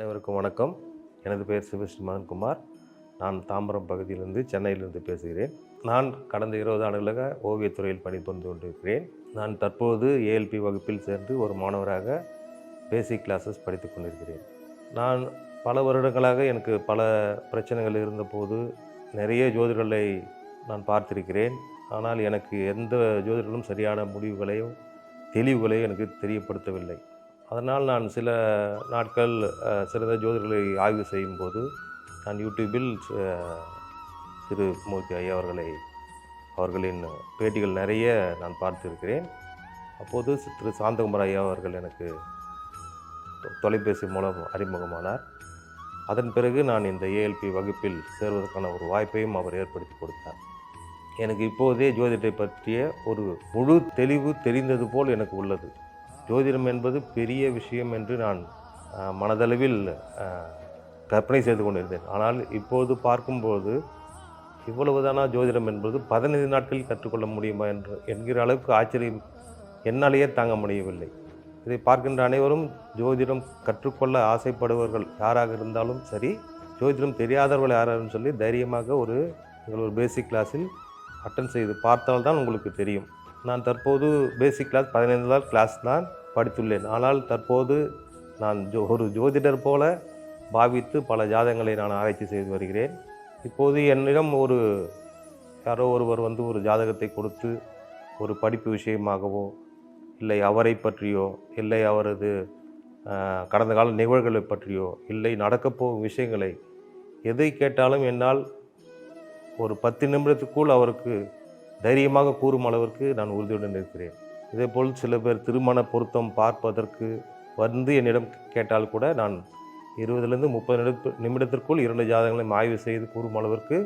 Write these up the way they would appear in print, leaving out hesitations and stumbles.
அனைவருக்கும் வணக்கம். எனது பெயர் சிவஸ்ரீ மதன்குமார். நான் தாம்பரம் பகுதியிலிருந்து சென்னையிலிருந்து பேசுகிறேன். நான் கடந்த 20 ஆண்டுகளாக ஓவியத்துறையில் பணிபுரிந்து கொண்டிருக்கிறேன். நான் தற்போது ஏஎல்பி வகுப்பில் சேர்ந்து ஒரு மாணவராக பேசிக் கிளாஸஸ் படித்து கொண்டிருக்கிறேன். நான் பல வருடங்களாக எனக்கு பல பிரச்சனைகள் இருந்தபோது நிறைய ஜோதிடர்களை நான் பார்த்திருக்கிறேன். ஆனால் எனக்கு எந்த ஜோதிடர்களும் சரியான முடிவுகளையும் தெளிவுகளையும் எனக்கு தெரியப்படுத்தவில்லை. அதனால் நான் சில நாட்கள் சிறந்த ஜோதிடர்களை ஆய்வு செய்யும்போது நான் யூடியூபில் திரு மூர்த்தி ஐயா அவர்களின் பேட்டிகள் நிறைய நான் பார்த்திருக்கிறேன். அப்போது திரு சாந்தகுமார் ஐயா அவர்கள் எனக்கு தொலைபேசி மூலம் அறிமுகமானார். அதன் பிறகு நான் இந்த ஏஎல்பி வகுப்பில் சேர்வதற்கான ஒரு வாய்ப்பையும் அவர் ஏற்படுத்தி கொடுத்தார். எனக்கு இப்போதே ஜோதிடத்தை பற்றிய ஒரு முழு தெளிவு தெரிந்தது போல் எனக்கு உள்ளது. ஜோதிடம் என்பது பெரிய விஷயம் என்று நான் மனதளவில் கற்பனை செய்து கொண்டிருந்தேன். ஆனால் இப்போது பார்க்கும்போது இவ்வளவுதானா ஜோதிடம் என்பது 15 நாட்களில் கற்றுக்கொள்ள முடியுமா என்கிற அளவுக்கு ஆச்சரியம் என்னாலேயே தாங்க முடியவில்லை. இதை பார்க்கின்ற அனைவரும் ஜோதிடம் கற்றுக்கொள்ள ஆசைப்படுபவர்கள் யாராக இருந்தாலும் சரி, ஜோதிடம் தெரியாதவர்கள் யாராலும் சொல்லி தைரியமாக ஒரு பேசிக் கிளாஸில் அட்டன் செய்து பார்த்தால்தான் உங்களுக்கு தெரியும். நான் தற்போது பேசிக் கிளாஸ் 15 நாள் கிளாஸ் தான் படித்துள்ளேன். ஆனால் தற்போது நான் ஒரு ஜோதிடர் போல பாவித்து பல ஜாதகங்களை நான் ஆராய்ச்சி செய்து வருகிறேன். இப்போது என்னிடம் யாரோ ஒருவர் ஒரு ஜாதகத்தை கொடுத்து ஒரு படிப்பு விஷயமாகவோ இல்லை அவரை பற்றியோ இல்லை அவரது கடந்த கால நிகழ்வுகளை பற்றியோ இல்லை நடக்கப்போகும் விஷயங்களை எதை கேட்டாலும் என்னால் ஒரு 10 நிமிடத்துக்குள் அவருக்கு தைரியமாக கூறும் அளவிற்கு நான் உறுதியுடன் இருக்கிறேன். இதேபோல் சில பேர் திருமண பொருத்தம் பார்ப்பதற்கு என்னிடம் கேட்டால் கூட நான் 20லிருந்து 30 நிமிடத்திற்குள் 2 ஜாதகங்களையும் ஆய்வு செய்து கூறும் அளவிற்கு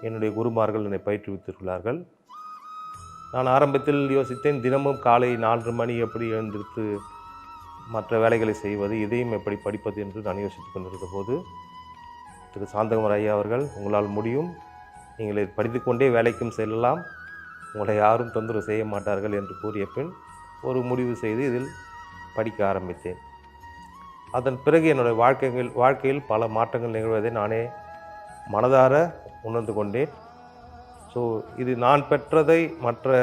என்னுடைய குருமார்கள் என்னை பயிற்றுவித்துள்ளார்கள். நான் ஆரம்பத்தில் யோசித்தேன், தினமும் காலை 4:30 மணி எப்படி எழுந்திருத்து மற்ற வேலைகளை செய்வது, இதையும் எப்படி படிப்பது என்று நான் யோசித்து கொண்டிருந்த போது திரு சாந்தகுமார் ஐயா அவர்கள், உங்களால் முடியும், நீங்கள் படித்துக்கொண்டே வேலைக்கும் செல்லலாம், உங்களை யாரும் தொந்தரவு செய்ய மாட்டார்கள் என்று கூறிய பின் ஒரு முடிவு செய்து இதில் படிக்க ஆரம்பித்தேன். அதன் பிறகு என்னுடைய வாழ்க்கையில் பல மாற்றங்கள் நிகழ்வதை நானே மனதார உணர்ந்து கொண்டேன். ஸோ இது நான் பெற்றதை மற்ற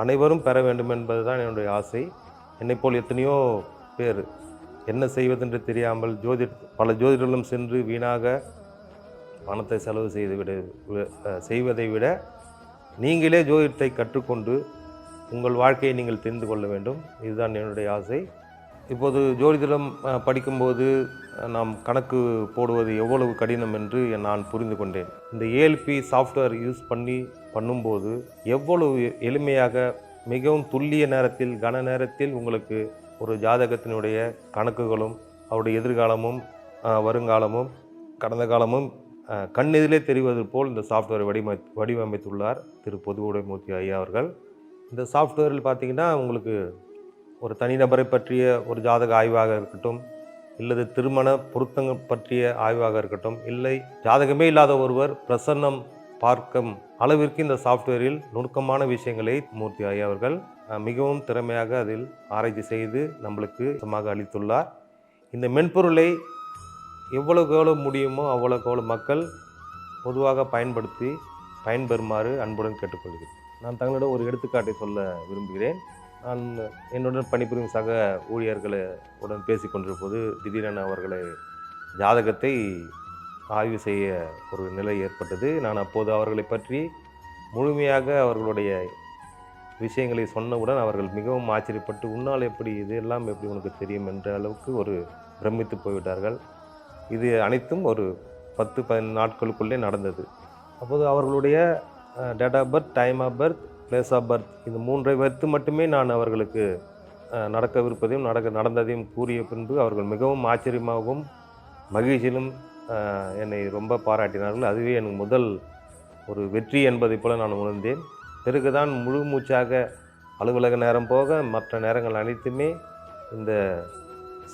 அனைவரும் பெற வேண்டும் என்பது தான் என்னுடைய ஆசை. என்னைப்போல் எத்தனையோ பேர் என்ன செய்வதென்று தெரியாமல் பல ஜோதிடர்களும் சென்று வீணாக பணத்தை செலவு செய்வதை விட நீங்களே ஜோதிடத்தை கற்றுக்கொண்டு உங்கள் வாழ்க்கையை நீங்கள் தெரிந்து கொள்ள வேண்டும். இதுதான் என்னுடைய ஆசை. இப்போது ஜோதிடம் படிக்கும்போது நாம் கணக்கு போடுவது எவ்வளவு கடினம் என்று நான் புரிந்து கொண்டேன். இந்த ஏஎல்பி சாஃப்ட்வேர் யூஸ் பண்ணும்போது எவ்வளவு எளிமையாக மிகவும் துல்லிய நேரத்தில் கன நேரத்தில் உங்களுக்கு ஒரு ஜாதகத்தினுடைய கணக்குகளும் அவருடைய எதிர்காலமும் வருங்காலமும் கடந்த காலமும் கண்ணெதிலே தெரிவது போல் இந்த சாஃப்ட்வேரை வடிவமைத்துள்ளார் திரு மூர்த்தி ஐயா அவர்கள். இந்த சாஃப்ட்வேரில் பார்த்திங்கன்னா உங்களுக்கு ஒரு தனிநபரை பற்றிய ஒரு ஜாதக ஆய்வாக இருக்கட்டும், இல்லது திருமண பொருத்தங்கள் பற்றிய ஆய்வாக இருக்கட்டும், இல்லை ஜாதகமே இல்லாத ஒருவர் பிரசன்னம் பார்க்கும் அளவிற்கு இந்த சாஃப்ட்வேரில் நுணுக்கமான விஷயங்களை மூர்த்தி ஐயா அவர்கள் மிகவும் திறமையாக அதில் ஆராய்ச்சி செய்து நம்மளுக்கு அளித்துள்ளார். இந்த மென்பொருளை எவ்வளவு முடியுமோ அவ்வளவு மக்கள் பொதுவாக பயன்பெறுமாறு அன்புடன் கேட்டுக்கொள்கிறேன். நான் தங்களிடம் ஒரு எடுத்துக்காட்டை சொல்ல விரும்புகிறேன். நான் என்னுடன் பணிபுரியும் சக ஊழியர்களுடன் பேசி கொண்டிருப்போது திடீரென அவர்களை ஜாதகத்தை ஆய்வு செய்ய ஒரு நிலை ஏற்பட்டது. நான் அப்போது அவர்களை பற்றி முழுமையாக அவர்களுடைய விஷயங்களை சொன்னவுடன் அவர்கள் மிகவும் ஆச்சரியப்பட்டு, உன்னால் எப்படி இதெல்லாம் எப்படி உனக்கு தெரியும் என்ற அளவுக்கு ஒரு பிரமித்து போய்விட்டார்கள். இது அனைத்தும் ஒரு 10-15 நாட்களுக்குள்ளே நடந்தது. அப்போது அவர்களுடைய date of birth, time of birth, place of birth, இந்த 3ஐ வைத்து மட்டுமே நான் அவர்களுக்கு நடக்கவிருப்பதையும் நடந்ததையும் கூறிய பின்பு அவர்கள் மிகவும் ஆச்சரியமாகவும் மகிழ்ச்சியிலும் என்னை ரொம்ப பாராட்டினார்கள். அதுவே எனக்கு முதல் ஒரு வெற்றி என்பதை போல நான் உணர்ந்தேன். பிறகுதான் முழு மூச்சாக அலுவலக நேரம் போக மற்ற நேரங்கள் அனைத்துமே இந்த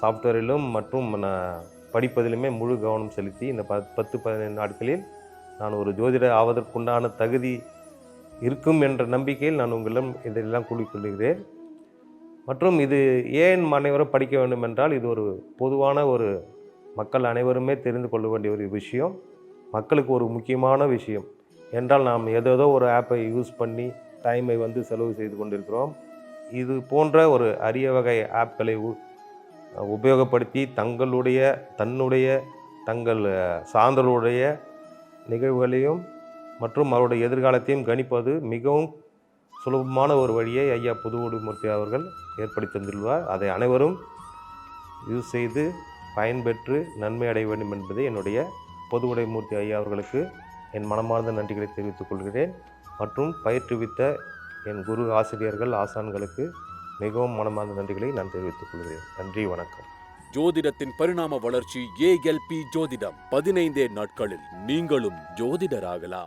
சாஃப்ட்வேரிலும் மற்றும் நான் படிப்பதிலுமே முழு கவனம் செலுத்தி இந்த 10-15 நாட்களில் நான் ஒரு ஜோதிடர் ஆவதற்குண்டான தகுதி இருக்கும் என்ற நம்பிக்கையில் நான் உங்களிடம் இதெல்லாம் கூறிக்கொள்கிறேன். மற்றும் இது ஏன் அனைவரும் படிக்க வேண்டும் என்றால், இது ஒரு பொதுவான ஒரு மக்கள் அனைவருமே தெரிந்து கொள்ள வேண்டிய ஒரு விஷயம். மக்களுக்கு ஒரு முக்கியமான விஷயம். என்றால் நாம் ஏதேதோ ஒரு ஆப்பை யூஸ் பண்ணி டைமை செலவு செய்து கொண்டிருக்கிறோம். இது போன்ற ஒரு அரிய வகை ஆப்களை உபயோகப்படுத்தி தங்கள் சார்ந்தவர்களுடைய நிகழ்வுகளையும் மற்றும் அவருடைய எதிர்காலத்தையும் கணிப்பது மிகவும் சுலபமான ஒரு வழியை ஐயா புதுவுடைமூர்த்தி அவர்கள் ஏற்படுத்தி தந்துள்ளார். அதை அனைவரும் யூஸ் செய்து பயன்பெற்று நன்மை அடைய வேண்டும் என்பதை என்னுடைய புதுவுடைமூர்த்தி ஐயா அவர்களுக்கு என் மனமார்ந்த நன்றிகளை தெரிவித்துக் கொள்கிறேன். மற்றும் பயிற்றுவித்த என் குரு ஆசிரியர்கள் ஆசான்களுக்கு மிகவும் மனமார்ந்த நன்றிகளை நான் தெரிவித்துக் கொள்கிறேன். நன்றி, வணக்கம். ஜோதிடத்தின் பரிணாம வளர்ச்சி ALP ஜோதிடம். 15 நாட்களில் நீங்களும் ஜோதிடராகலாம்.